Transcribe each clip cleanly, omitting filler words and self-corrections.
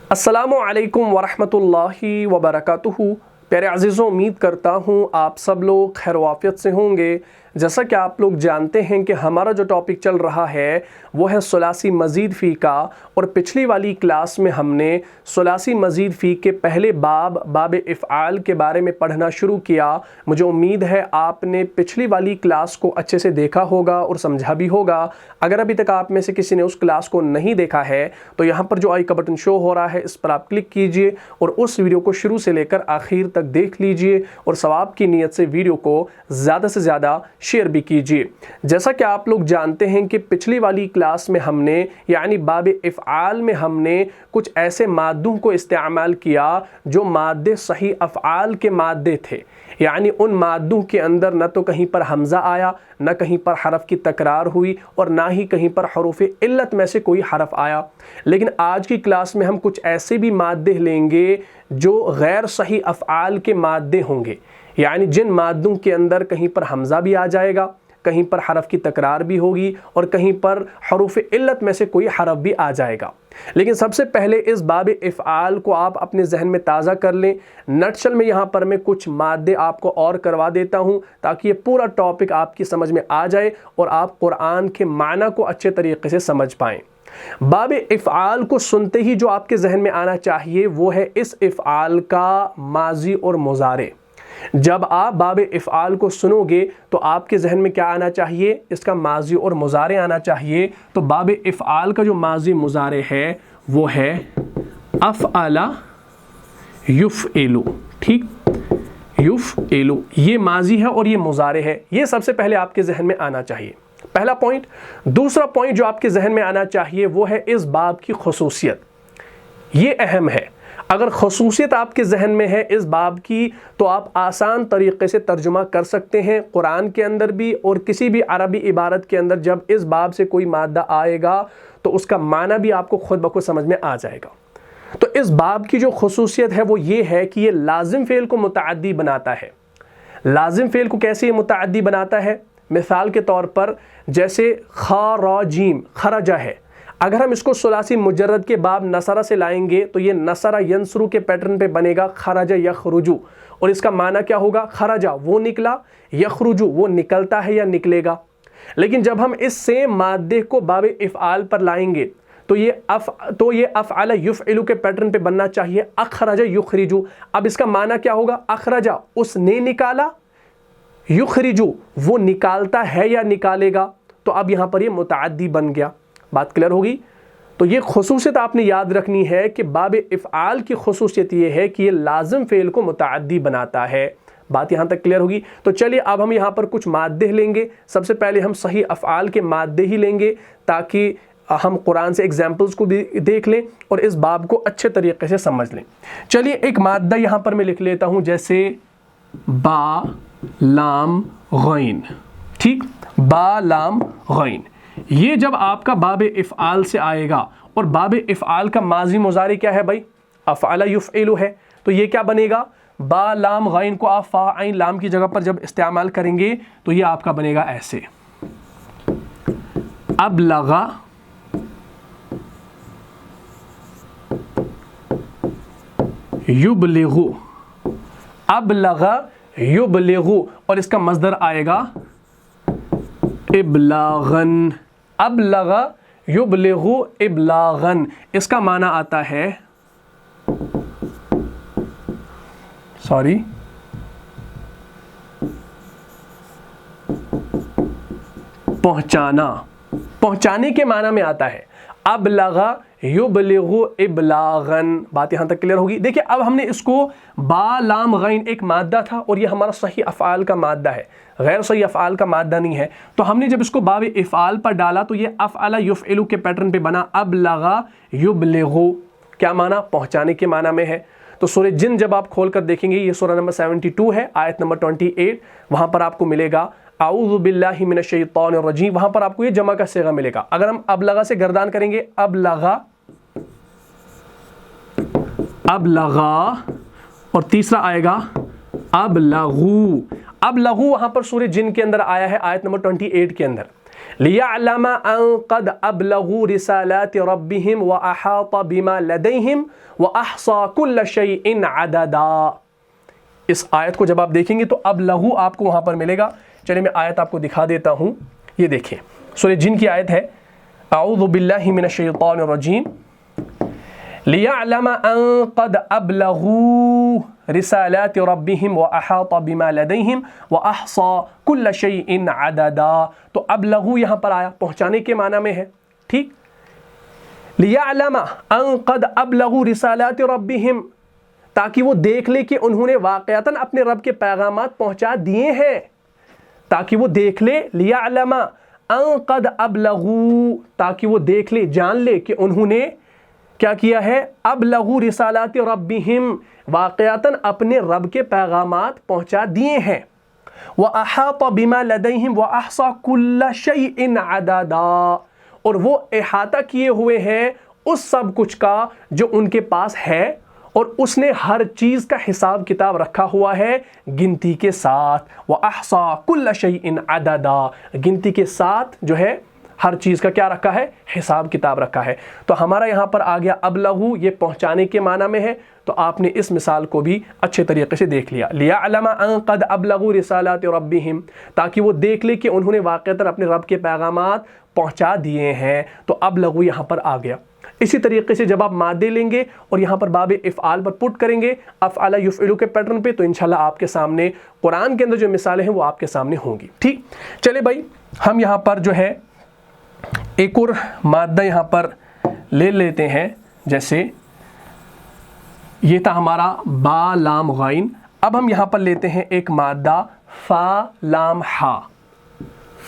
अस्सलामु अलैकुम वरहमतुल्लाहि वबरकातुहू। प्यारे अज़ीज़ों, उम्मीद करता हूँ आप सब लोग खैर वाफ़ियत से होंगे। जैसा कि आप लोग जानते हैं कि हमारा जो टॉपिक चल रहा है वो है सुलासी मज़ीद फ़ी का, और पिछली वाली क्लास में हमने सुलासी मज़ीद फ़ी के पहले बाब इफ़आल के बारे में पढ़ना शुरू किया। मुझे उम्मीद है आपने पिछली वाली क्लास को अच्छे से देखा होगा और समझा भी होगा। अगर अभी तक आप में से किसी ने उस क्लास को नहीं देखा है तो यहाँ पर जो आई का बटन शो हो रहा है इस पर आप क्लिक कीजिए और उस वीडियो को शुरू से लेकर आखिर तक देख लीजिए, और सवाब की नीयत से वीडियो को ज़्यादा से ज़्यादा शेयर भी कीजिए। जैसा कि आप लोग जानते हैं कि पिछली वाली क्लास में हमने यानी बाब इफ़आल में हमने कुछ ऐसे मादों को इस्तेमाल किया जो मादे सही अफ़आल के मादे थे, यानी उन मादों के अंदर न तो कहीं पर हमज़ा आया, न कहीं पर हरफ की तकरार हुई, और ना ही कहीं पर हरूफ इल्लत में से कोई हरफ आया। लेकिन आज की क्लास में हम कुछ ऐसे भी मादे लेंगे जो गैर सही अफ़आल के मादे होंगे, यानी जिन मादों के अंदर कहीं पर हमज़ा भी आ जाएगा, कहीं पर हरफ की तकरार भी होगी, और कहीं पर हरूफ इल्लत में से कोई हरफ भी आ जाएगा। लेकिन सबसे पहले इस बाब इफ़आल को आप अपने जहन में ताज़ा कर लें। नटशल में यहाँ पर मैं कुछ मादे आपको और करवा देता हूँ ताकि ये पूरा टॉपिक आपकी समझ में आ जाए और आप कुरान के माना को अच्छे तरीके से समझ पाएँ। बाब इफ़आल को सुनते ही जो आपके जहन में आना चाहिए वो है इस इफ़आल का माजी और मुज़ारे। जब आप बाब इफ़आल को सुनोगे तो आपके जहन में क्या आना चाहिए? इसका माजी और मुज़ारे आना चाहिए। तो बाब इफ़आल का जो माजी मुज़ारे है वो है अफ़अला युफ़इलु। ठीक, युफ़इलु ये माजी है और ये मुज़ारे है। ये सबसे पहले आपके जहन में आना चाहिए, पहला पॉइंट। दूसरा पॉइंट जो आपके जहन में आना चाहिए वो है इस बाब की खुसूसियत। ये अहम है। अगर खसूसियत आपके जहन में है इस बाब की तो आप आसान तरीके से तर्जुमा कर सकते हैं कुरान के अंदर भी, और किसी भी अरबी इबारत के अंदर जब इस बाब से कोई मादा आएगा तो उसका माना भी आपको खुद ब खुद समझ में आ जाएगा। तो इस बाब की जो खसूसियत है वो ये है कि ये लाजिम फ़ेल को मुतअद्दी बनाता है। लाजिम फ़ेल को कैसे मुतअद्दी बनाता है? मिसाल के तौर पर जैसे खराजीम खरजा है, अगर हम इसको सुलासी मुजर्रद के बाब नसरा से लाएंगे तो ये नसरा यंसरू के पैटर्न पे बनेगा खरजा यखरुजु, और इसका माना क्या होगा? खरजा वो निकला, यखरुजु वो निकलता है या निकलेगा। लेकिन जब हम इस सेम मादे को बाब इफ़आल पर लाएंगे तो ये अफ़अला युफ़इलु के पैटर्न पे बनना चाहिए अखरजा युखरिजु। अब इसका माना क्या होगा? अखरजा उसने निकाला, युखरिजु वो निकालता है या निकालेगा। तो अब यहाँ पर ये मुतअद्दी बन गया। बात क्लियर होगी? तो ये खुसूसियत आपने याद रखनी है कि बाब इफ़आल की खुसूसियत ये है कि ये लाजिम फ़ेल को मुतअद्दी बनाता है। बात यहाँ तक क्लियर होगी? तो चलिए अब हम यहाँ पर कुछ मादे लेंगे। सबसे पहले हम सही अफ़आल के मादे ही लेंगे ताकि हम कुरान से एग्जाम्पल्स को भी देख लें और इस बाब को अच्छे तरीके से समझ लें। चलिए एक मादा यहाँ पर मैं लिख लेता हूँ, जैसे बा लाम गैन। ठीक, बा लाम गैन ये जब आपका बाब इफ़आल से आएगा, और बाब इफ़आल का माजी मुज़ारी क्या है भाई? अफ़अला युफ़इलु है। तो ये क्या बनेगा? बा लाम गैन को आप फ़ा ऐन लाम की जगह पर जब इस्तेमाल करेंगे तो ये आपका बनेगा ऐसे, अबलगा युबलिगु, अबलगा युबलिगु, और इसका मज़दर आएगा इबलागन। अबलगा युबलिगु इबलागन, इसका माना आता है पहुंचाना, पहुंचाने के माना में आता है। अबलगा युबलिगु इबलागन। बात यहाँ तक क्लियर होगी? देखिए अब हमने इसको बा लाम गैन एक मादा था और ये हमारा सही अफ़आल का मादा है, गैर सही अफ़आल का मादा नहीं है। तो हमने जब इसको बाब इफ़आल पर डाला तो ये अफ़अला युफ़इलु के पैटर्न पे बना अबलगा युबलिगु। क्या माना? पहुँचाने के माना में है। तो सूरह जिन जब आप खोल कर देखेंगे, ये सूरह नंबर 72 है, आयत नंबर 28, वहाँ पर आपको मिलेगा आऊज़ु बिल्लाहि मिनश शैतानिर रजीम। वहाँ पर आपको ये जमा का सीगा मिलेगा। अगर हम अबलगा से गर्दान करेंगे, अबलगा, और तीसरा आएगा अबलगू। अबलगू वहाँ पर सूरह जिन के अंदर आया है, आयत नंबर 28 के अंदर। لِيَعْلَمَ أَن قَدْ أَبْلَغُوا رِسَالَاتِ رَبِّهِمْ وَأَحَاطَ بِمَا لَدَيْهِمْ وَأَحْصَى كُلَّ شَيْءٍ عَدَدًا۔ اس آیت کو جب آپ دیکھیں گے تو ابلغو آپ کو وہاں پر ملے گا۔ چلیں میں آیت آپ کو دکھا دیتا ہوں، یہ دیکھیں سورہ جن کی آیت ہے، اعوذ باللہ من الشیطان الرجیم، لِيَعْلَمَ أَن قَدْ أَبْلَغُوا رِسَالَاتِ رَبِّهِمْ وَأَحَاطَ بِمَا لَدَيْهِمْ وَأَحْصَى كُلَّ شَيْءٍ عَدَدًا۔ تو ابلغو یہاں پر آیا، پہنچانے کے معنی میں ہے، ٹھیک۔ لِيَعْلَمَ أَن قَدْ أَبْلَغُوا رِسَالَاتِ رَبِّهِمْ، تاکہ وہ دیکھ لے کہ انہوں نے واقعتاً اپنے رب کے پیغامات پہنچا دیے ہیں، تاکہ وہ دیکھ لے، لِيَعْلَمَ أَن قَدْ أَبْلَغُوا، تاکہ وہ دیکھ لے، جان لے کہ انہوں نے کیا کیا ہے، ابلغوا رسالات ربہم، واقعتاً اپنے رب کے پیغامات پہنچا دیے ہیں، وَأَحَاطَ بِمَا لَدَيْهِمْ وَأَحْصَى كُلَّ شَيْءٍ عَدَدًا، اور وہ احاطہ کیے ہوئے ہیں اس سب کچھ کا جو ان کے پاس ہے، اور اس نے ہر چیز کا حساب کتاب رکھا ہوا ہے گنتی کے ساتھ، وَأَحْصَى كُلَّ شَيْءٍ عَدَدًا، گنتی کے ساتھ جو ہے ہر چیز کا کیا رکھا ہے، حساب کتاب رکھا ہے۔ تو ہمارا یہاں پر آ گیا ابلغو، یہ پہنچانے کے معنی میں ہے، تو آپ نے اس مثال کو بھی اچھے طریقے سے دیکھ لیا، لِيَعْلَمَ أَن قَدْ أَبْلَغُوا رِسَالَاتِ رَبِّهِمْ، تاکہ وہ دیکھ لے کہ انہوں نے واقعتاً اپنے رب کے پیغامات پہنچا دیے ہیں، تو ابلغو یہاں پر آ گیا۔ اسی طریقے سے جب آپ مادے لیں گے اور یہاں پر باب افعال پر پٹ کریں گے افعل یفعلو کے پیٹرن پہ، تو انشاءاللہ آپ کے سامنے قرآن کے اندر جو مثالیں ہیں وہ آپ کے سامنے ہوں گی، ٹھیک۔ چلے بھائی، ہم یہاں پر جو ہے ایک اور مادہ یہاں پر لے لیتے ہیں، جیسے یہ تھا ہمارا با لام غائن، اب ہم یہاں پر لیتے ہیں ایک مادہ فا لام ہا،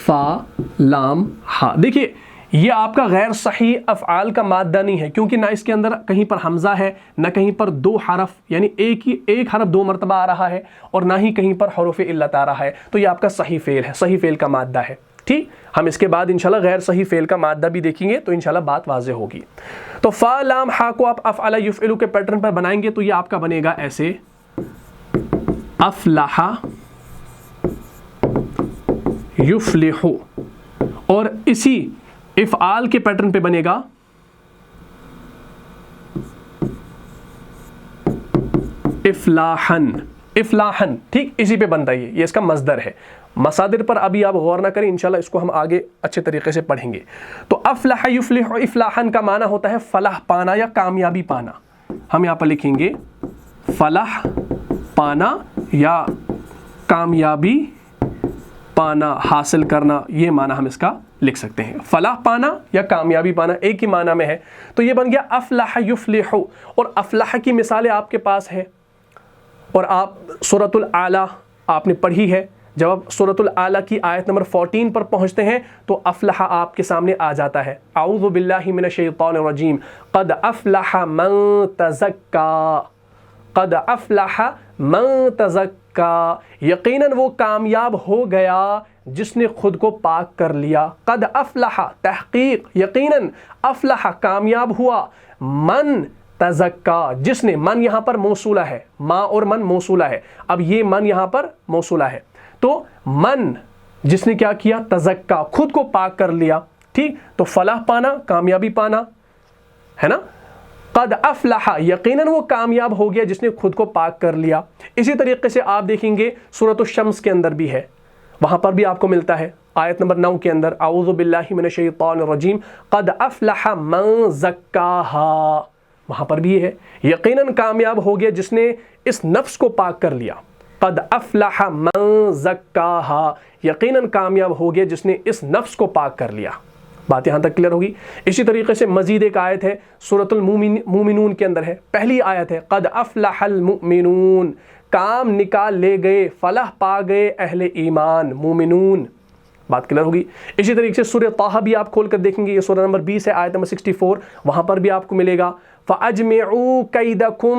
فا لام ہا۔ دیکھیے یہ آپ کا غیر صحیح افعال کا مادہ نہیں ہے، کیونکہ نہ اس کے اندر کہیں پر حمزہ ہے، نہ کہیں پر دو حرف یعنی ایک حرف دو مرتبہ آ رہا ہے، اور نہ ہی کہیں پر حروف علت آ رہا ہے، تو یہ آپ کا صحیح فعل ہے، صحیح فعل کا مادہ ہے، ٹھیک۔ ہم اس کے بعد انشاءاللہ غیر صحیح فعل کا مادہ بھی دیکھیں گے تو انشاءاللہ بات واضح ہوگی۔ تو فا لام ہا کو آپ افعل یفعلو کے پیٹرن پر بنائیں گے تو یہ آپ کا بنے گا ایسے، افلح یفلح، اور اسی افعال کے پیٹرن پہ بنے گا افلاحن، افلاحن، ٹھیک، اسی پہ بنتا ہے، یہ اس کا مصدر ہے۔ مصادر پر ابھی آپ غور نہ کریں، انشاءاللہ اس کو ہم آگے اچھے طریقے سے پڑھیں گے۔ تو افلح یفلح، افلاحن کا معنی ہوتا ہے فلاح پانا یا کامیابی پانا۔ ہم یہاں پر لکھیں گے فلاح پانا یا کامیابی پانا، حاصل کرنا، یہ معنی ہم اس کا لکھ سکتے ہیں، فلاح پانا یا کامیابی پانا ایک ہی معنی میں ہے۔ تو یہ بن گیا افلح یفلح، اور افلح کی مثالیں آپ کے پاس ہے، اور آپ سورۃ الاعلیٰ آپ نے پڑھی ہے، جب آپ سورۃ الاعلیٰ کی آیت نمبر 14 پر پہنچتے ہیں تو افلح آپ کے سامنے آ جاتا ہے، اعوذ باللہ من الشیطان الرجیم، قد افلح من تزکا، قد افلح من تزکا، یقیناً وہ کامیاب ہو گیا جس نے خود کو پاک کر لیا۔ قد افلح تحقیق، یقیناً، افلح کامیاب ہوا، من تزکا، جس نے، من یہاں پر موصولہ ہے، ما اور من موصولہ ہے، اب یہ من یہاں پر موصولہ ہے، تو من جس نے کیا کیا، تزکا، خود کو پاک کر لیا، ٹھیک۔ تو فلاح پانا، کامیابی پانا ہے نا، قد افلح، یقیناً وہ کامیاب ہو گیا جس نے خود کو پاک کر لیا۔ اسی طریقے سے آپ دیکھیں گے سورۃ الشمس کے اندر بھی ہے، وہاں پر بھی آپ کو ملتا ہے آیت نمبر 9 کے اندر، اعوذ باللہ من الشیطان الرجیم، قد افلح من زکاہا، وہاں پر بھی ہے، یقیناً کامیاب ہو گیا جس نے اس نفس کو پاک کر لیا۔ قد افلح من زکاہا، یقیناً کامیاب ہو گیا جس نے اس نفس کو پاک کر لیا۔ بات یہاں تک کلیئر ہوگی۔ اسی طریقے سے مزید ایک آیت ہے سورۃ المومنون کے اندر ہے، پہلی آیت ہے، قد افلح المؤمنون، کام نکال لے گئے، فلاح پا گئے اہل ایمان، مومنون۔ بات کلیئر ہوگی۔ اسی طریقے سے سورہ طٰہٰ بھی آپ کھول کر دیکھیں گے، یہ سورہ نمبر 20 ہے، آیت نمبر 64، وہاں پر بھی آپ کو ملے گا فَأَجْمِعُوا كَيْدَكُمْ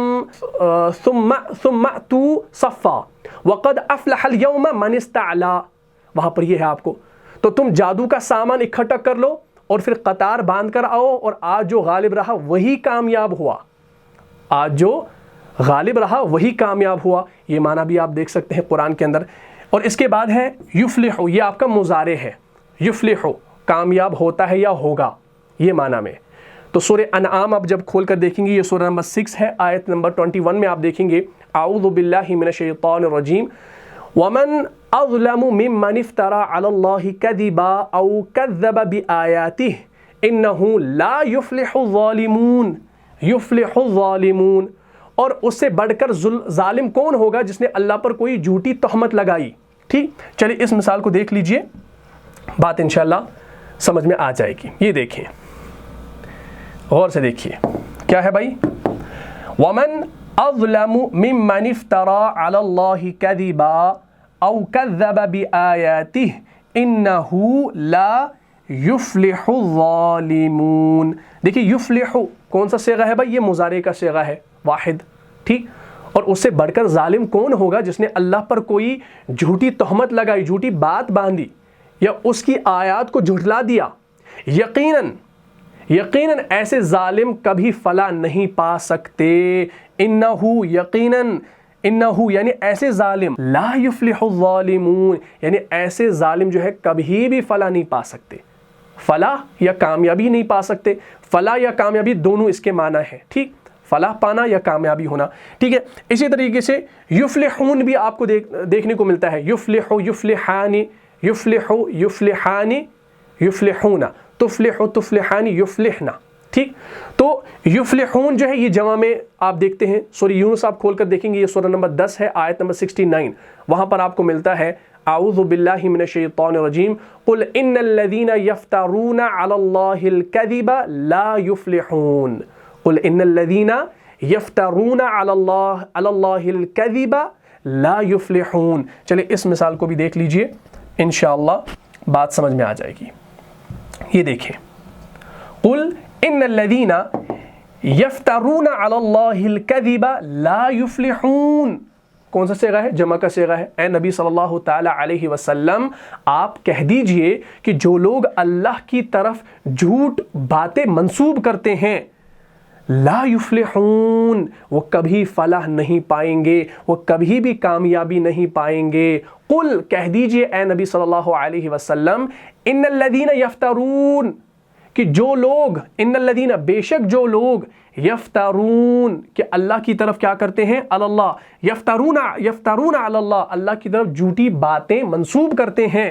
ثُمَّ أْتُوا صَفًّا وَقَدْ أَفْلَحَ الْيَوْمَ مَنِ اسْتَعْلَىٰ، وہاں پر یہ ہے آپ کو، تو تم جادو کا سامان اکٹھا کر لو اور پھر قطار باندھ کر آؤ، اور آج جو غالب رہا وہی کامیاب ہوا، آج جو غالب رہا وہی کامیاب ہوا، یہ معنی بھی آپ دیکھ سکتے ہیں قرآن کے اندر۔ اور اس کے بعد ہے یفلح، یہ آپ کا مضارع ہے، یفلح کامیاب ہوتا ہے یا ہوگا، یہ معنی میں۔ تو سورہ انعام آپ جب کھول کر دیکھیں گے، یہ سورہ نمبر 6 ہے، آیت نمبر 21 میں آپ دیکھیں گے اعوذ باللہ من الشیطان الرجیم ومن اظلم ممن افترى على الله كذبا او كذب بآیاته انه لا يفلح الظالمون يفلح الظالمون۔ اور اس سے بڑھ کر ظالم کون ہوگا جس نے اللہ پر کوئی جھوٹی تہمت لگائی۔ ٹھیک، چلیے اس مثال کو دیکھ لیجئے، بات انشاءاللہ سمجھ میں آ جائے گی۔ یہ دیکھیں، غور سے دیکھیے کیا ہے بھائی، ومن اظلم ممن افترى على الله كذبا او كذب بآیاته انه لا يفلح الظالمون۔ دیکھیے یفلح کون سا صیغہ ہے بھائی، یہ مضارع کا صیغہ ہے واحد، ٹھیک، اور اس سے بڑھ کر ظالم کون ہوگا جس نے اللہ پر کوئی جھوٹی تہمت لگائی، جھوٹی بات باندھی یا اس کی آیات کو جھٹلا دیا۔ یقیناً ایسے ظالم کبھی فلاح نہیں پا سکتے۔ انہو یقیناً، انہو یعنی ایسے ظالم، لا یفلح الظالمون یعنی ایسے ظالم جو ہے کبھی بھی فلاح نہیں پا سکتے، فلاح یا کامیابی نہیں پا سکتے۔ فلاح یا کامیابی دونوں اس کے معنی ہے، ٹھیک، فلاح پانا یا کامیابی ہونا، ٹھیک ہے۔ اسی طریقے سے یفلحون بھی آپ کو دیکھنے کو ملتا ہے، یفلح، یفلحانی، یفلح، یفلحانی، یفلحون، تفلح، تفلحانی، یفلحنا، ٹھیک۔ تو یفلحون جو ہے یہ جمع میں آپ دیکھتے ہیں، سورہ یونس آپ کھول کر دیکھیں گے، یہ سورہ نمبر 10 ہے، آیت نمبر 69، وہاں پر آپ کو ملتا ہے اعوذ باللہ من الشیطان الرجیم قل ان الذین یفترون علی اللہ الکذب لا یفلحون، قل ان الذین یفترون علی اللہ الکذب لا یفلحون۔ چلے اس مثال کو بھی دیکھ لیجئے، انشاءاللہ بات سمجھ میں آ جائے گی۔ یہ دیکھیں، قل ان الذین یفترون علی اللہ الکذب لا یفلحون، کون سا صیغہ ہے، جمع کا صیغہ ہے۔ اے نبی صلی اللہ تعالی علیہ وسلم آپ کہہ دیجئے کہ جو لوگ اللہ کی طرف جھوٹ باتیں منسوب کرتے ہیں، لا یفلحون وہ کبھی فلاح نہیں پائیں گے، وہ کبھی بھی کامیابی نہیں پائیں گے۔ قل کہہ دیجئے اے نبی صلی اللہ علیہ وسلم، ان الذین یفترون کہ جو لوگ، ان الذین بے شک جو لوگ، یفترون کہ اللہ کی طرف کیا کرتے ہیں، علی اللہ، یفترون علی اللہ اللہ کی طرف جھوٹی باتیں منسوب کرتے ہیں،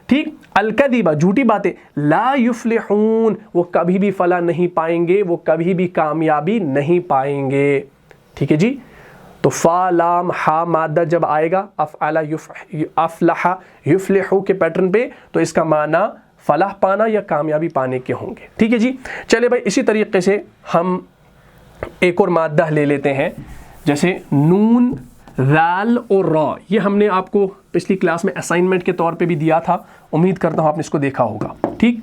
ٹھیک، الکذبہ جھوٹی باتیں، لا یفلحون وہ کبھی بھی فلاح نہیں پائیں گے، وہ کبھی بھی کامیابی نہیں پائیں گے، ٹھیک ہے جی۔ تو فا لام ہا مادہ جب آئے گا افعل افلح یفلح کے پیٹرن پہ، تو اس کا معنی فلاح پانا یا کامیابی پانے کے ہوں گے، ٹھیک ہے جی۔ چلے بھائی اسی طریقے سے ہم ایک اور مادہ لے لیتے ہیں، جیسے نون، ذال اور را، یہ ہم نے آپ کو پچھلی کلاس میں اسائنمنٹ کے طور پہ بھی دیا تھا، امید کرتا ہوں آپ نے اس کو دیکھا ہوگا، ٹھیک۔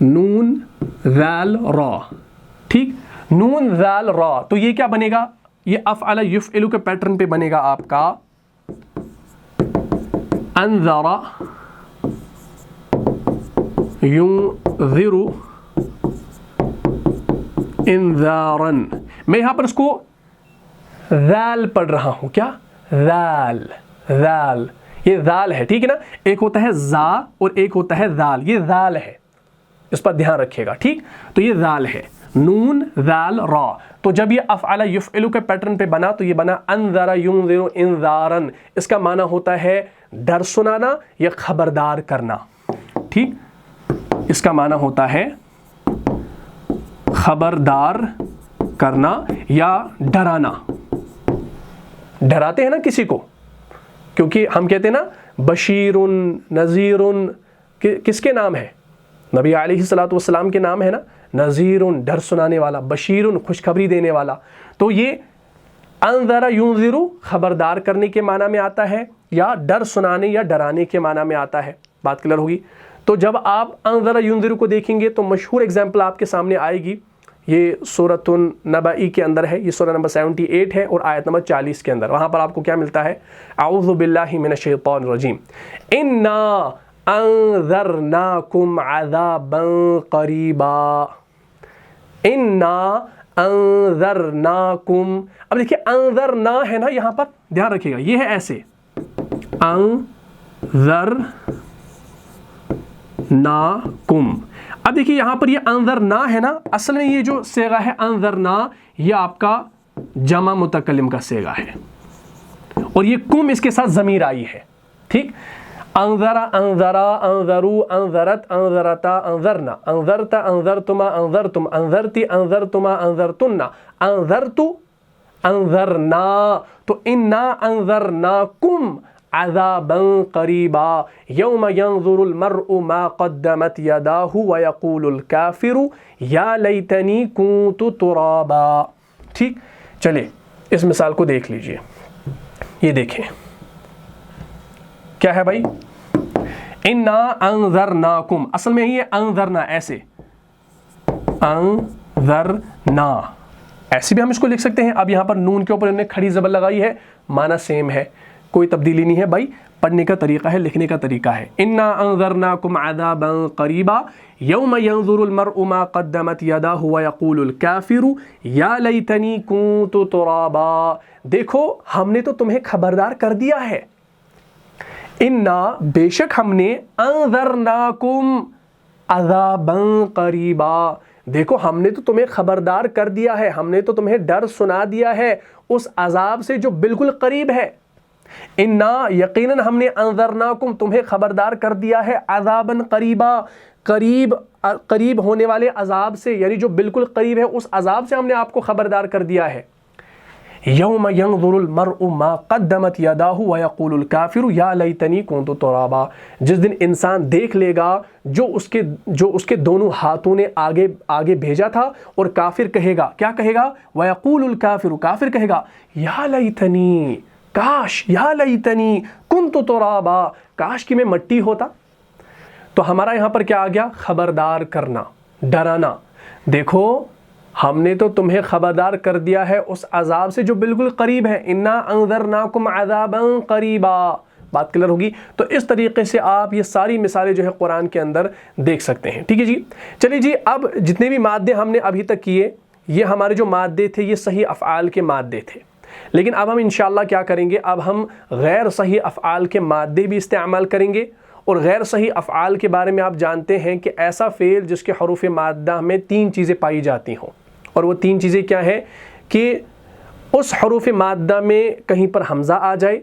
نون، ذال، را، ٹھیک، نون، ذال، را، تو یہ کیا بنے گا، یہ افعل یفعل کے پیٹرن پہ بنے گا آپ کا انذر ينذر انذارا۔ میں یہاں پر اس کو ذال پڑھ رہا ہوں، کیا، ذال، ذال، یہ ذال ہے، ٹھیک ہے نا، ایک ہوتا ہے زا اور ایک ہوتا ہے ذال، یہ ذال ہے، اس پر دھیان رکھیے گا، ٹھیک۔ تو یہ ذال ہے، نون، ذال، را، تو جب یہ افعل یفعل کے پیٹرن پہ بنا تو یہ بنا انذر ینذر انذارا، اس کا معنی ہوتا ہے ڈر سنانا یا خبردار کرنا، ٹھیک، اس کا معنی ہوتا ہے خبردار کرنا یا ڈرانا، ڈراتے ہیں نا کسی کو، کیونکہ ہم کہتے ہیں نا بشیر، نذیر، کس کے نام ہے، نبی علیہ الصلوۃ والسلام کے نام ہے نا، نذیر ڈر سنانے والا، بشیر خوشخبری دینے والا، تو یہ انذر ینذر خبردار کرنے کے معنی میں آتا ہے یا ڈر سنانے یا ڈرانے کے معنی میں آتا ہے، بات کلیئر ہوگی۔ تو جب آپ انذر ینذر کو دیکھیں گے تو مشہور اگزامپل آپ کے سامنے آئے گی، یہ سورۃ النبأ کے اندر ہے، یہ سورہ نمبر 78 ہے اور آیت نمبر 40 کے اندر، وہاں پر آپ کو کیا ملتا ہے، اعوذ باللہ من الشیطان الرجیم انا انذرناکم عذابا قریبا، انا انذرناکم، اب دیکھیے انذرنا ہے نا، یہاں پر دھیان رکھیے گا، یہ ہے ایسے انذر नाकुम। अब देखिए यहाँ पर ये अंज़रना है ना, असल में ये जो सेगा है अंज़रना, ये आपका जमा मुतकल्लिम का सेगा है, और ये कुम इसके साथ ज़मीर आई है। ठीक, अंज़रा, अंज़रा, अंज़रू, अंज़रत, अंज़रता, अंज़रना, अंज़रता, अंज़रतुमा, अंज़रतुम, अंज़रती, अंज़रतुमा, अंज़रतुन्ना, अंज़रतु, अंज़रना। तो इन्ना अंज़रनाकुम अज़ाबन क़रीबा यौम यंज़ुरुल मर्उ मा क़द्दमत यदाहु व यक़ूलुल काफ़िरु या लैतनी कुन्तु तुराबा। ठीक, चलिए इस मिसाल को देख लीजिए। ये देखें क्या है भाई, इन्ना अंज़रनाकुम, असल में ये अंज़रना, ऐसे अंज़रना, ऐसे भी हम इसको लिख सकते हैं। अब यहाँ पर नून के ऊपर इन्होंने खड़ी ज़बर लगाई है, माना सेम है, कोई तब्दीली नहीं है भाई, पढ़ने का तरीका है, लिखने का तरीका है। इन्ना अंज़रनाकुम अज़ाबन क़रीबा यौम यंज़ुरुल मर्उ मा क़द्दमत यदाहु व यक़ूलुल काफ़िरु या लैतनी कुन्तु तुराबा। देखो हमने तो तुम्हें खबरदार कर दिया है, इन्ना बेशक हमने, अंज़रनाकुम अज़ाबन क़रीबा, देखो हमने तो तुम्हें खबरदार कर दिया है, हमने तो तुम्हें डर सुना दिया है उस अजाब से जो बिल्कुल करीब है। इन्ना यकीनन हमने, अंज़रनाकुम तुम्हें खबरदार कर दिया है, अज़ाबन क़रीबा करीब होने वाले अजाब से, यानी जो बिल्कुल करीब है उस अजाब से हमने आपको खबरदार कर दिया है। यौम यंज़ुरुल मर्उ मा क़द्दमत यदाहु व यक़ूलुल काफ़िरु या लैतनी कुन्तु तुराबा, जिस दिन इंसान देख लेगा जो उसके दोनों हाथों ने आगे भेजा था, और काफिर कहेगा, क्या कहेगा, व यक़ूलुल काफ़िरु, काफिर कहेगा, या लैतनी, काश, या लैतनी कुन्तु तुराबा, काश कि मैं मट्टी होता। तो हमारा यहाँ पर क्या आ गया, खबरदार करना, डराना। देखो हमने तो तुम्हें खबरदार कर दिया है उस अजाब से जो बिल्कुल करीब है। इन्ना अंज़रनाकुम अज़ाबन क़रीबा, बात क्लियर होगी। तो इस तरीके से आप ये सारी मिसालें जो है कुरान के अंदर देख सकते हैं। ठीक है जी, चलिए जी, अब जितने भी मादे हमने अभी तक किए, ये हमारे जो मादे थे ये सही अफ़आल के मादे थे, लेकिन अब हम इंशाअल्लाह क्या करेंगे, अब हम गैर सही अफ़आल के मादे भी इस्तेमाल करेंगे। और गैर सही अफ़आल के बारे में आप जानते हैं कि ऐसा फ़ेल जिसके हरूफ़ मादा में 3 चीज़ें पाई जाती हों, और वो 3 चीज़ें क्या है कि उस हरूफ़ मादा में कहीं पर हमज़ा आ जाए,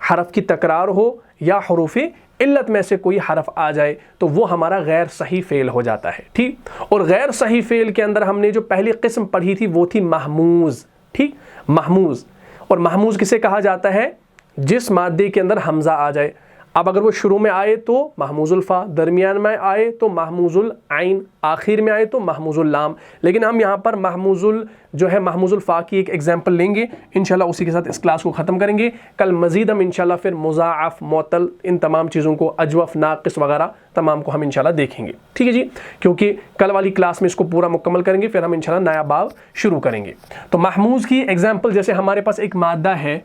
हरफ की तकरार हो, या हरूफ़ इल्लत में से कोई हरफ आ जाए, तो वो हमारा गैर सही फ़ेल हो जाता है। ठीक, और गैर सही फ़ेल के अंदर हमने जो पहली किस्म पढ़ी थी वो थी महमूज़। ठीक, महमूज़, और महमूज़ किसे कहा जाता है, जिस मादे के अंदर हमज़ा आ जाए। अब अगर वो शुरू में आए तो महमूजुल फ़ा, दरमियान में आए तो महमूजुल आइन, आखिर में आए तो महमूजुल लाम। लेकिन हम यहाँ पर महमूजुल जो है महमूजुल फ़ा की एक एग्जांपल लेंगे, इंशाल्लाह उसी के साथ इस क्लास को ख़त्म करेंगे। कल मज़ीद हम इंशाल्लाह फिर मुज़ाअफ़, मुअत्तल, इन तमाम चीज़ों को, अजवफ़, नाक़िस वगैरह तमाम को हम इंशाल्लाह देखेंगे। ठीक है जी, क्योंकि कल वाली क्लास में इसको पूरा मुकम्मल करेंगे, फिर हम इंशाल्लाह नया बाब शुरू करेंगे। तो महमूज़ की एग्जाम्पल, जैसे हमारे पास एक मादा है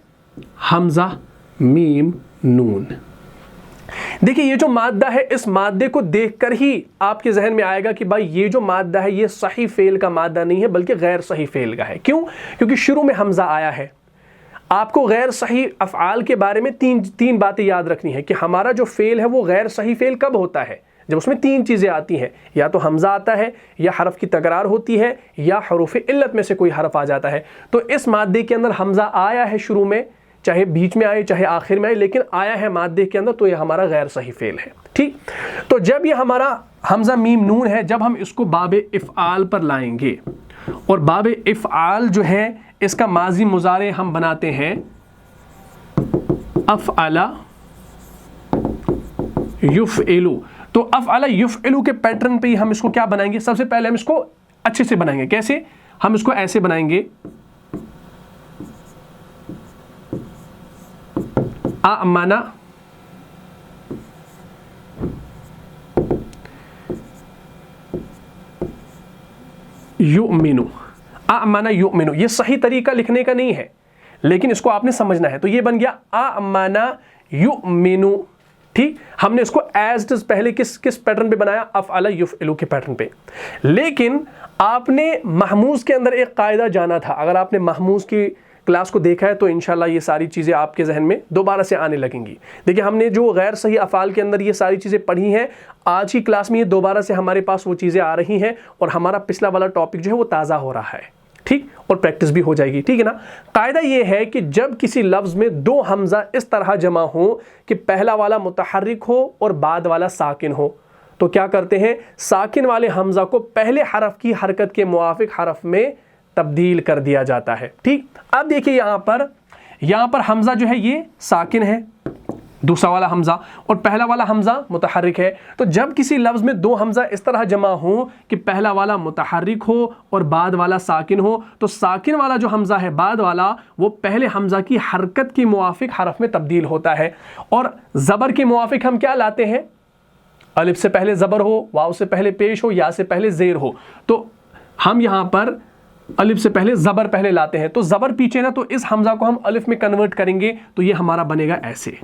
हमज़ा मीम नून। देखिए ये जो मादा है, इस मादे को देखकर ही आपके जहन में आएगा कि भाई ये जो मादा है ये सही फेल का मादा नहीं है बल्कि गैर सही फेल का है। क्यों? क्योंकि शुरू में हमजा आया है। आपको गैर सही अफ़आल के बारे में तीन बातें याद रखनी है कि हमारा जो फेल है वो गैर सही फेल कब होता है, जब उसमें 3 चीज़ें आती हैं, या तो हमजा आता है, या हरफ की तकरार होती है, या हरूफ इल्लत में से कोई हरफ आ जाता है। तो इस मादे के अंदर हमजा आया है शुरू में, चाहे बीच में आए चाहे आखिर में आए, लेकिन आया है मादे के अंदर, तो ये हमारा गैर सही फेल है। ठीक, तो जब ये हमारा हमजा मीम नून है, जब हम इसको बाब इफ़आल पर लाएंगे, और बाब इफ़आल जो है इसका माजी मुजारे हम बनाते हैं अफ़अला युफ़इलु। तो अफ़अला युफ़इलु के पैटर्न पे ही हम इसको क्या बनाएंगे, सबसे पहले हम इसको अच्छे से बनाएंगे। कैसे? हम इसको ऐसे बनाएंगे, आमना युमिनु, आमना युमिनु। ये सही तरीका लिखने का नहीं है, लेकिन इसको आपने समझना है। तो ये बन गया आमना युमिनु। ठीक, हमने इसको एज इट इज पहले किस पैटर्न पे बनाया, अफ़अला युफ़इलु के पैटर्न पे। लेकिन आपने महमूज़ के अंदर एक कायदा जाना था। अगर आपने महमूज़ की क्लास को देखा है तो इंशाल्लाह ये सारी चीज़ें आपके जहन में दोबारा से आने लगेंगी। देखिए हमने जो गैर सही अफ़ाल के अंदर ये सारी चीज़ें पढ़ी हैं, आज की क्लास में ये दोबारा से हमारे पास वो चीज़ें आ रही हैं और हमारा पिछला वाला टॉपिक जो है वो ताज़ा हो रहा है, ठीक, और प्रैक्टिस भी हो जाएगी, ठीक है ना। कायदा ये है कि जब किसी लफ्ज़ में दो हमज़ा इस तरह जमा हो कि पहला वाला मुतहर्रिक हो और बाद वाला साकिन हो, तो क्या करते हैं, साकिन वाले हमज़ा को पहले हरफ की हरकत के मुआफिक हरफ में तब्दील कर दिया जाता है, ठीक। अब देखिए यहाँ पर हमज़ा जो है ये साकिन है, दूसरा वाला हमज़ा, और पहला वाला हमज़ा मुतहर्रिक है। तो जब किसी लफ्ज़ में दो हमज़ा इस तरह जमा हो कि पहला वाला मुतहर्रिक हो और बाद वाला साकिन हो, तो साकिन वाला जो हमज़ा है बाद वाला वो पहले हमज़ा की हरकत की मुआफिक हरफ में तब्दील होता है। और ज़बर के मुआफिक हम क्या लाते हैं, अलिफ से पहले ज़बर हो, वाव से पहले पेश हो, या से पहले ज़ेर हो, तो हम यहाँ पर अलिफ से पहले ज़बर पहले लाते हैं, तो ज़बर पीछे ना, तो इस हमज़ा को हम अलिफ में कन्वर्ट करेंगे तो ये हमारा बनेगा ऐसे,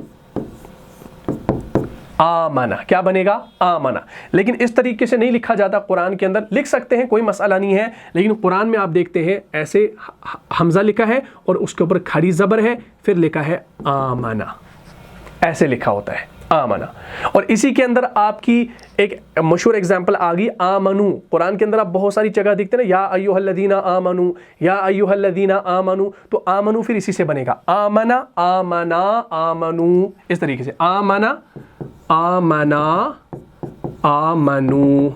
आमना। क्या बनेगा, आमना। लेकिन इस तरीके से नहीं लिखा जाता कुरान के अंदर, लिख सकते हैं कोई मसला नहीं है, लेकिन कुरान में आप देखते हैं ऐसे हमज़ा लिखा है और उसके ऊपर खड़ी ज़बर है, फिर लिखा है आमना, ऐसे लिखा होता है आमना। और इसी के अंदर आपकी एक मशहूर एग्जाम्पल आ गई आमनु। कुरान के अंदर आप बहुत सारी जगह देखते हैं ना, या अय्युहल्लज़ीना आमनु, या अय्युहल्लज़ीना आमनु, तो आमनु फिर इसी से बनेगा आमना, आमना, आमनु, इस तरीके से आमना, आमना, आमनु।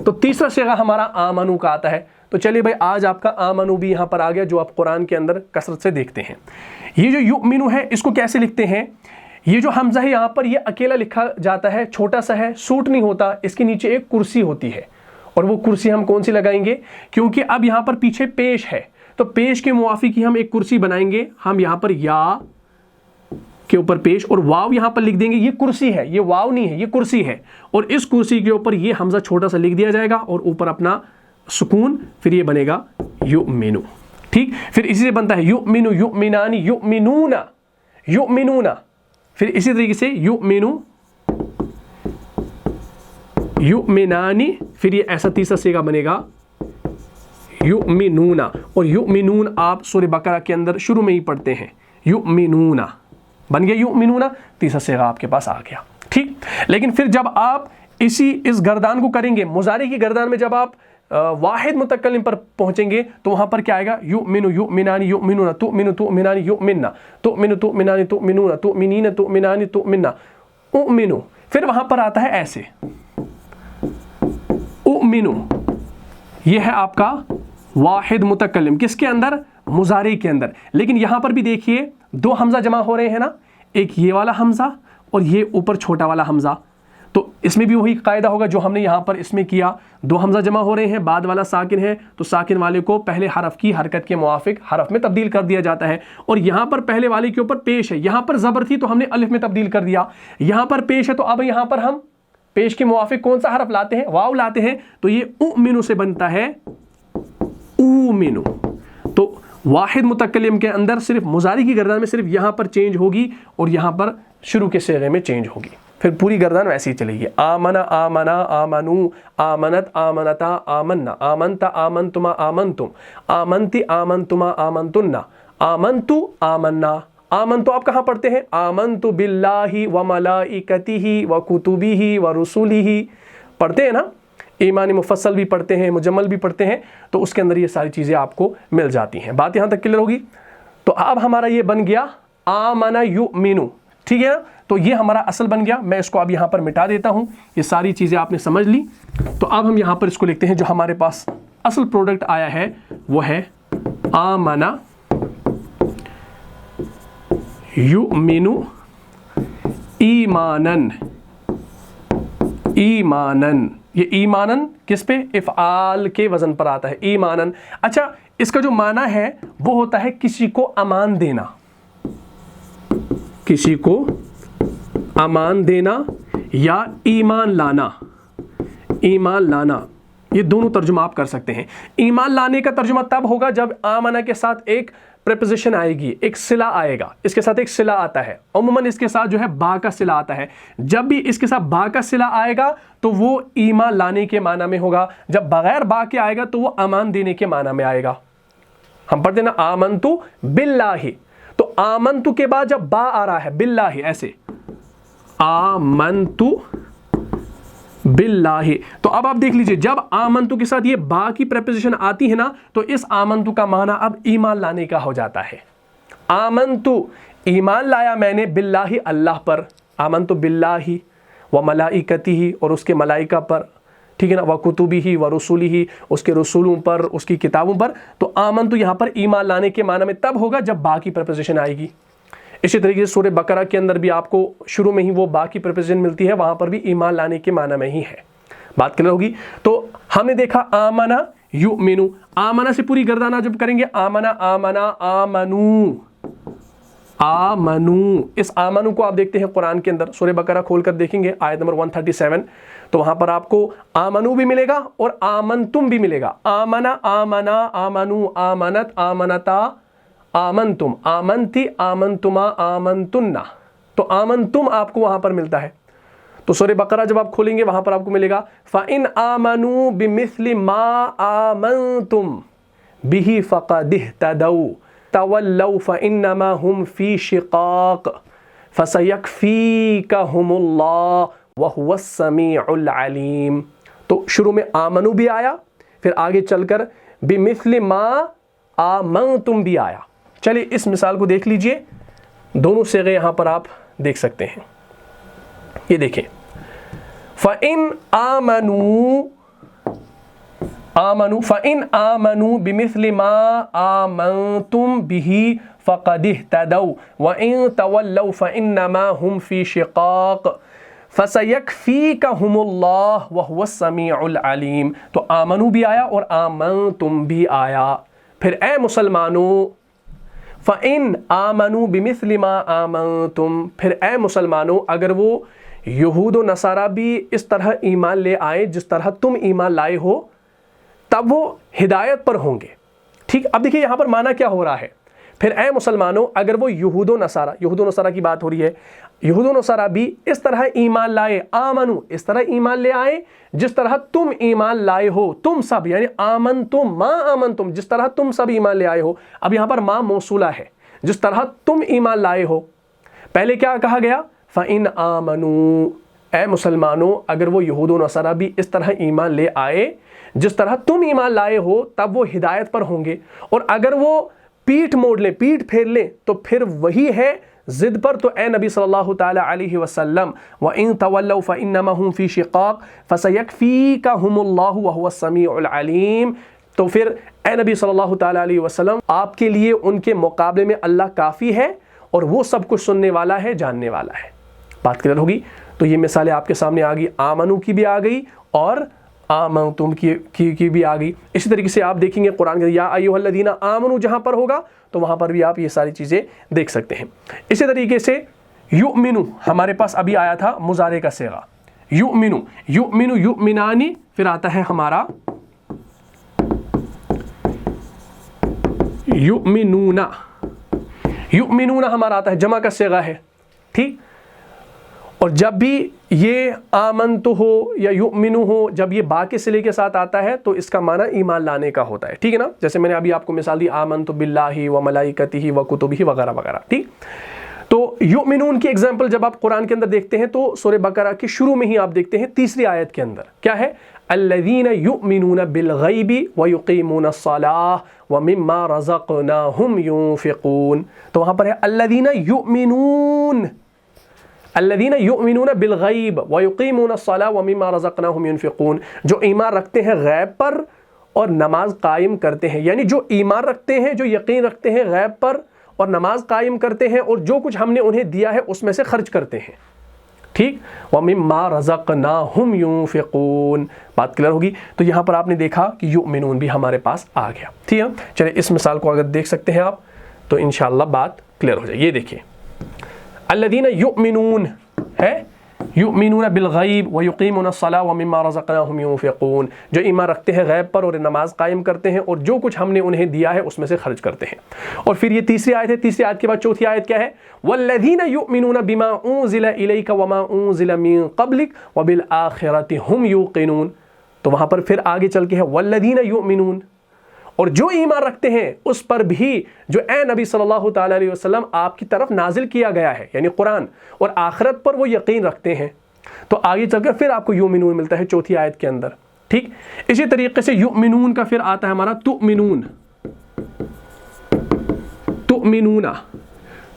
तो तीसरा सिगा हमारा आमनु का आता है। तो चलिए भाई, आज आपका आमनु भी यहाँ पर आ गया, जो आप कुरान के अंदर कसरत से देखते हैं। ये जो युमिनु है, इसको कैसे लिखते हैं, ये जो हमज़ा है यहाँ पर ये अकेला लिखा जाता है, छोटा सा है, सूट नहीं होता, इसके नीचे एक कुर्सी होती है, और वो कुर्सी हम कौन सी लगाएंगे, क्योंकि अब यहाँ पर पीछे पेश है, तो पेश के मुआफिक ही हम एक कुर्सी बनाएंगे। हम यहाँ पर या के ऊपर पेश और वाव यहाँ पर लिख देंगे, ये कुर्सी है, ये वाव नहीं है, ये कुर्सी है, और इस कुर्सी के ऊपर ये हमज़ा छोटा सा लिख दिया जाएगा और ऊपर अपना सुकून, फिर ये बनेगा युमिनु, ठीक। फिर इसी से बनता है युमिनु, युमिनानी, युमिनूना, युमिनूना, फिर इसी तरीके से युमिनु, युमिनानी, फिर ये ऐसा तीसरा सेगा बनेगा युमिनूना। और युमिनून आप सूरह बकरा के अंदर शुरू में ही पढ़ते हैं, युमिनूना बन गया युमिनूना, तीसरा सेगा आपके पास आ गया, ठीक। लेकिन फिर जब आप इस गर्दान को करेंगे, मुजारे की गर्दान में जब आप वाहिद मुतकल्लिम पर पहुंचेंगे तो वहां पर क्या आएगा, युमिनु, युमिनानी, युमिनूना, तुमिनु, तुमिनानी, युमिन्ना, तुमिनु, तुमिनानी, तुमिनूना, तुमिनीना, तुमिनानी, तुमिन्ना, उमिनु। फिर वहां पर आता है ऐसे उमिनु, यह है आपका वाहिद मुतकल्लिम, किसके अंदर, मुजारे के अंदर। लेकिन यहां पर भी देखिए दो हमज़ा जमा हो रहे हैं ना, एक ये वाला हमज़ा और ये ऊपर छोटा वाला हमज़ा, तो इसमें भी वही कायदा होगा जो हमने यहाँ पर इसमें किया, दो हमज़ा जमा हो रहे हैं, बाद वाला साकिन है, तो साकिन वाले को पहले हरफ की हरकत के मुआफिक हरफ में तब्दील कर दिया जाता है। और यहाँ पर पहले वाले के ऊपर पेश है, यहाँ पर ज़बर थी तो हमने अलिफ में तब्दील कर दिया, यहाँ पर पेश है तो अब यहाँ पर हम पेश के मुआफिक कौन सा हरफ लाते हैं, वाव लाते हैं, तो ये उमिनु से बनता है उमिनु। तो वाहिद मुतकल्लिम के अंदर सिर्फ मुजारी की गर्दान में सिर्फ यहाँ पर चेंज होगी और यहाँ पर शुरू के सिगे में चेंज होगी, फिर पूरी गर्दान वैसे ही चलेगी। आमना, आमना, आमनु, आमनत, आमनता, आमन्ना, आमनता, आमनतुमा, आमनतुम, आमनती, आमनतुमा, आमनतुन्ना, आमनतु, आमन्ना। आमन तो आप कहाँ पढ़ते हैं, आमनतु बिल्लाहि व मलाइकतिहि व कुतुबिहि व रुसुलिहि, पढ़ते हैं ना, ईमान मुफस्सल भी पढ़ते हैं, मुजम्मल भी पढ़ते हैं, तो उसके अंदर ये सारी चीज़ें आपको मिल जाती हैं। बात यहाँ तक क्लियर होगी। तो अब हमारा ये बन गया आमना युमिनु, ठीक है ना। तो ये हमारा असल बन गया, मैं इसको अब यहाँ पर मिटा देता हूँ, ये सारी चीज़ें आपने समझ ली। तो अब हम यहाँ पर इसको लिखते हैं, जो हमारे पास असल प्रोडक्ट आया है वो है आमना युमिनु ईमानन, ईमानन, ये ईमानन किस पे, इफ़आल के वजन पर आता है, ईमानन। अच्छा, इसका जो माना है वो होता है किसी को अमान देना, किसी को अमान देना या ईमान लाना, ईमान लाना, ये दोनों तर्जुमा आप कर सकते हैं। ईमान लाने का तर्जुमा तब होगा जब आमना के साथ एक प्रेपोजिशन आएगी, एक सिला आएगा, इसके साथ एक सिला आता है, अमूमन इसके साथ जो है बा का सिला आता है। जब भी इसके साथ बा का सिला आएगा तो वो ईमान लाने के माना में होगा, जब बगैर बा के आएगा तो वो अमान देने के माना में आएगा। हम पढ़ते ना आमन्तु बिल्लाहि, तो आमन्तु के बाद जब बा आ रहा है बिल्लाहि, ऐसे आमन्तु बिल्लाहि, तो अब आप देख लीजिए जब आमन्तु के साथ ये बा की प्रेपोजिशन आती है ना, तो इस आमन्तु का माना अब ईमान लाने का हो जाता है। आमन्तु ईमान लाया मैंने, बिल्लाहि अल्लाह पर, आमन्तु बिल्लाहि व मलाइकतिही और उसके मलाइका पर, ठीक है ना, व कुतुबिही व रुसुलिही उसके रसूलों पर, उसकी किताबों पर। तो आमन्तु यहाँ पर ईमान लाने के माना में तब होगा जब बा की प्रेपोजिशन आएगी। इसी तरीके से सूरह बकरा के अंदर भी आपको शुरू में ही वो बा की प्रेपोजिशन मिलती है, वहाँ पर भी ईमान लाने के माना में ही है। बात क्लियर होगी। तो हमने देखा आमना युमिनु, आमना से पूरी गर्दाना जब करेंगे, आमना आमना आमनू आमनू, इस आमनू को आप देखते हैं कुरान के अंदर, सूरह बकरा खोल कर देखेंगे आयत नंबर 137, तो वहां पर आपको आमनू भी मिलेगा और आमनतुम भी मिलेगा। आमना आमना आमनू आमनत आमनता आमनतुम आमनती आमनतुमा आमनतुन्ना, तो आमनतुम आपको वहां पर मिलता है। तो सूरह बकरा जब आप खोलेंगे वहां पर आपको मिलेगा फ़इन आमनू बिमिस्लि मा आमनतुम बिही फ़क़दिहतदौ तवल्लौ फ़इन्नमा हुम फ़ी शिक़ाक़ फ़सयक्फ़ीकहुमुल्लाह वहुवस समीउल अलीम। तो शुरू में आमनू भी आया, फिर आगे चलकर बिमिस्लि मा आमनतुम भी आया। चलिए इस मिसाल को देख लीजिए, दोनों सिगे यहां पर आप देख सकते हैं। ये देखें, फ़इन आमनू आमनू फ़इन आमनू बिमिस्लि मा आमनतुम बिही फ़क़दिहतदौ व इन तवल्लौ फ़इन्नमा हुम फ़ी शिक़ाक़ फ़सयक्फ़ीकहुमुल्लाह वहुवस समीउल अलीम। तो आमनू भी आया और आमनतुम भी आया। फिर ए मुसलमानों, फ़इन आमनू बिमिस्लि मा आमनतुम, फिर ए मुसलमानों अगर वो यहूद व नसारा भी इस तरह ईमान ले आए जिस तरह तुम ईमान लाए हो, तब वो हिदायत पर होंगे। ठीक, अब देखिए यहाँ पर माना क्या हो रहा है, फिर ए मुसलमानों अगर वो यहूद व नसारा की बात हो रही है, यहूद व नसारा भी इस तरह ईमान लाए, आमनू इस तरह ईमान ले आए जिस तरह तुम ईमान लाए हो, तुम सब, यानी आमन तुम मा आमन तुम, जिस तरह तुम सब ईमान ले आए हो। अब यहाँ पर मा मौसूला है, जिस तरह तुम ईमान लाए हो। पहले क्या कहा गया, फ़इन आमनू, ए मुसलमानों अगर वो यहूद व नसारा भी इस तरह ईमान ले आए जिस तरह तुम ईमान लाए हो, तब वो हिदायत पर होंगे। और अगर वो पीठ मोड़ ले, पीठ फेर ले, तो फिर वही है जिद पर। तो ए नबी सल्लल्लाहु ताला अलैहि वसल्लम व इन तवल्लौ फ़इन्नमा हुम फ़ी शिक़ाक़ फ़सयक्फ़ीकहुमुल्लाहु वहुवस समीउल अलीम। तो फिर ए नबी सल्लल्लाहु ताला अलैहि वसल्लम आपके लिए उनके मुकाबले में अल्लाह काफ़ी है और वो सब कुछ सुनने वाला है, जानने वाला है। बात क्लियर होगी। तो ये मिसालें आपके सामने आ गई, आमनू की भी आ गई और आमनतुम की भी आ गई। इसी तरीके से आप देखेंगे कुरान के या अय्युहल्लज़ीना आमनू जहाँ पर होगा तो वहाँ पर भी आप ये सारी चीज़ें देख सकते हैं। इसी तरीके से युमिनु हमारे पास अभी आया था मुज़ारे का सेगा, युमिनु युमिनु युमिनानी, फिर आता है हमारा युमिनूना, युमिनूना हमारा आता है जमा का सेगा है। ठीक, और जब भी ये आमन्तु हो या युमिनु हो, जब ये बा के सिले के साथ आता है तो इसका माना ईमान लाने का होता है। ठीक है ना, जैसे मैंने अभी आपको मिसाल दी आमन्तु बिल्लाहि व मलाइकतिही व कुतुबिही वगैरह वगैरह। ठीक, तो युमिनून की एग्जाम्पल जब आप कुरान के अंदर देखते हैं तो सूरह बकरा के शुरू में ही आप देखते हैं तीसरी आयत के अंदर क्या है, अल्लज़ीना युमिनूना बिलग़ैबि व युक़ीमूनस्सलाह व मिम्मा रज़क़नाहुम युनफ़िक़ून। तो वहाँ पर है अल्लज़ीना युमिनून, अल्लज़ीना युमिनूना बिलग़ैब व युक़ीमूनस्सलाह व मिम्मा रज़क़नाहुम युनफ़िक़ून, जो ईमान रखते हैं गैब पर और नमाज कायम करते हैं। यानी जो ईमान रखते हैं, जो यकीन रखते हैं गैब पर और नमाज कायम करते हैं और जो कुछ हमने उन्हें दिया है उसमें से खर्च करते हैं। ठीक, व मिम्मा रज़क़नाहुम युनफ़िक़ून। बात क्लियर होगी। तो यहाँ पर आपने देखा कि युमिनून भी हमारे पास आ गया। ठीक है, चलिए इस मिसाल को अगर देख सकते हैं आप तो इंशाअल्लाह बात क्लियर हो जाए। ये देखिए अल्लज़ीना युमिनून है, युमिनून बिलग़ैब व युक़ीमूनस्सलाह व मिम्मा रज़क़नाहुम युनफ़िक़ून, जो ईमान रखते हैं गैब पर और नमाज कायम करते हैं और जो कुछ हमने उन्हें दिया है उसमें से खर्च करते हैं। और फिर ये तीसरी आयत है, तीसरी आयत के बाद चौथी आयत क्या है, वल्लज़ीना युमिनून बिमा उन्ज़िला इलैका व मा उन्ज़िला मिन क़ब्लिक व बिल आखिरति हुम युक़िनून। तो वहाँ पर फिर आगे चल के है वल्लज़ीना युमिनून, اور جو ایمان رکھتے ہیں اس پر بھی جو اے نبی صلی اللہ تعالیٰ علیہ وسلم آپ کی طرف نازل کیا گیا ہے یعنی قرآن، اور آخرت پر وہ یقین رکھتے ہیں۔ تو آگے چل کر پھر آپ کو یؤمنون ملتا ہے چوتھی آیت کے اندر، ٹھیک۔ اسی طریقے سے یؤمنون کا پھر آتا ہے ہمارا تؤمنون۔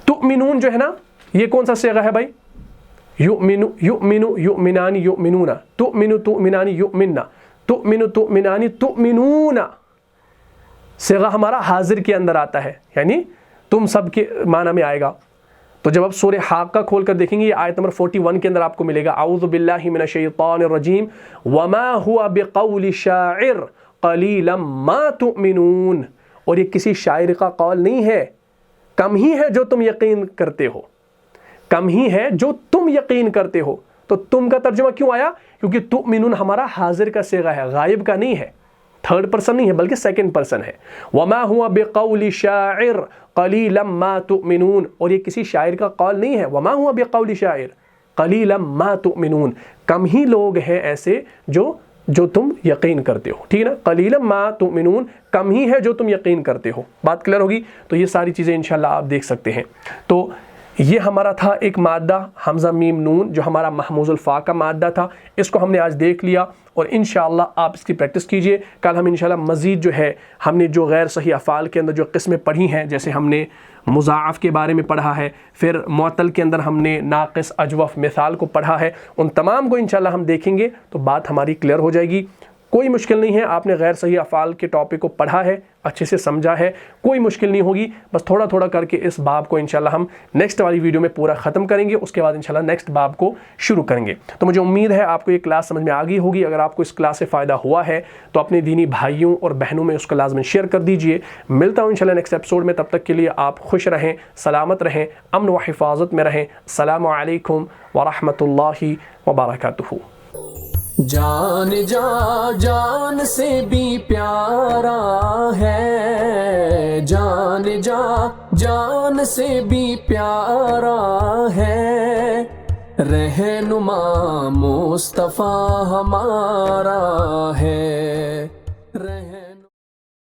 تؤمنون جو ہے نا، یہ کون سا صیغہ ہے بھائی؟ یؤمن یؤمنان یؤمنون، تؤمن تؤمنان یؤمننا، تؤمن تؤمنان تؤمنون، صیغہ ہمارا حاضر کے اندر آتا ہے، یعنی تم سب کے معنی میں آئے گا۔ تو جب آپ سورہ حاقہ کھول کر دیکھیں گے، یہ آیت نمبر 41 کے اندر آپ کو ملے گا، اعوذ باللہ من الشیطان الرجیم وما هو بقول شاعر قلیلا ما تؤمنون، اور یہ کسی شاعر کا قول نہیں ہے، کم ہی ہے جو تم یقین کرتے ہو، کم ہی ہے جو تم یقین کرتے ہو۔ تو تم کا ترجمہ کیوں آیا؟ کیونکہ تؤمنون ہمارا حاضر کا صیغہ ہے، غائب کا نہیں ہے، تھرڈ پرسن نہیں ہے بلکہ سیکنڈ پرسن ہے۔ وما هو بقول شاعر قلیلا ما تؤمنون، اور یہ کسی شاعر کا قول نہیں ہے، وما هو بقول شاعر قلیلا ما تؤمنون، کم ہی لوگ ہیں ایسے جو تم یقین کرتے ہو، ٹھیک ہے نا، قلیلا ما تؤمنون، کم ہی ہے جو تم یقین کرتے ہو۔ بات کلیئر ہوگی؟ تو یہ ساری چیزیں انشاءاللہ آپ دیکھ سکتے ہیں۔ تو یہ ہمارا تھا ایک مادہ حمزہ میم نون جو ہمارا محموز الفا کا مادہ تھا، اس کو ہم نے آج دیکھ لیا، اور انشاءاللہ آپ اس کی پریکٹس کیجئے۔ کل ہم انشاءاللہ مزید جو ہے ہم نے جو غیر صحیح افعال کے اندر جو قسمیں پڑھی ہیں، جیسے ہم نے مضاعف کے بارے میں پڑھا ہے، پھر معطل کے اندر ہم نے ناقص، اجوف، مثال کو پڑھا ہے، ان تمام کو انشاءاللہ ہم دیکھیں گے تو بات ہماری کلیئر ہو جائے گی۔ کوئی مشکل نہیں ہے، آپ نے غیر صحیح افعال کے ٹاپک کو پڑھا ہے، اچھے سے سمجھا ہے، کوئی مشکل نہیں ہوگی، بس تھوڑا تھوڑا کر کے اس باب کو انشاءاللہ ہم نیکسٹ والی ویڈیو میں پورا ختم کریں گے، اس کے بعد انشاءاللہ نیکسٹ باب کو شروع کریں گے۔ تو مجھے امید ہے آپ کو یہ کلاس سمجھ میں آ گئی ہوگی۔ اگر آپ کو اس کلاس سے فائدہ ہوا ہے تو اپنے دینی بھائیوں اور بہنوں میں اس کو لازماً شیئر کر دیجئے۔ ملتا ہوں انشاءاللہ نیکسٹ ایپیسوڈ میں، تب تک کے لیے آپ خوش رہیں، سلامت رہیں، امن و حفاظت میں رہیں۔ السلام علیکم ورحمۃ اللہ وبرکاتہ۔ جان جان سے بھی پیارا ہے، جان جان سے بھی پیارا ہے، رہنما مصطفیٰ ہمارا ہے۔